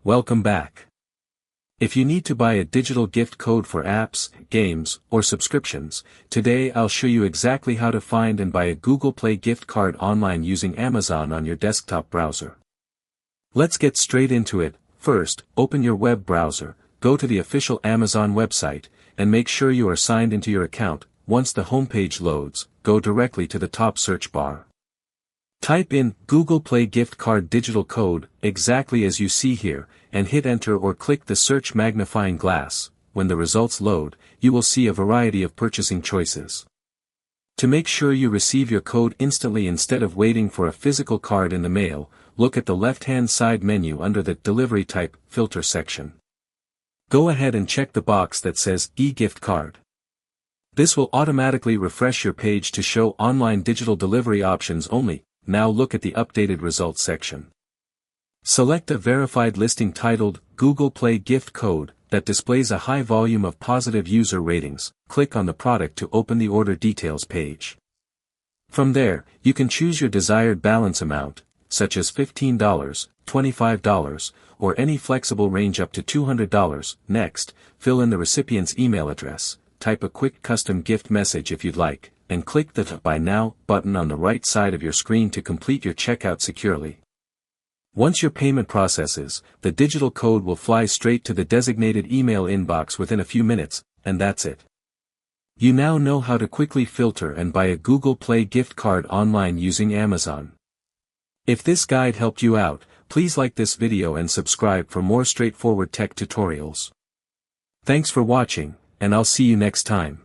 Welcome back. If you need to buy a digital gift code for apps, games, or subscriptions, today I'll show you exactly how to find and buy a Google Play gift card online using Amazon on your desktop browser. Let's get straight into it. First, open your web browser, go to the official Amazon website, and make sure you are signed into your account. Once the homepage loads, go directly to the top search bar. Type in Google Play gift card digital code, exactly as you see here, and hit enter or click the search magnifying glass. When the results load, you will see a variety of purchasing choices. To make sure you receive your code instantly instead of waiting for a physical card in the mail, look at the left-hand side menu under the Delivery Type Filter section. Go ahead and check the box that says e-gift card. This will automatically refresh your page to show online digital delivery options only. Now look at the updated results section. Select a verified listing titled Google Play gift code that displays a high volume of positive user ratings. Click on the product to open the order details page. From there, you can choose your desired balance amount, such as $15, $25, or any flexible range up to $200. Next, fill in the recipient's email address, type a quick custom gift message if you'd like, and click the Buy Now button on the right side of your screen to complete your checkout securely. Once your payment processes, the digital code will fly straight to the designated email inbox within a few minutes, and that's it. You now know how to quickly filter and buy a Google Play gift card online using Amazon. If this guide helped you out, please like this video and subscribe for more straightforward tech tutorials. Thanks for watching, and I'll see you next time.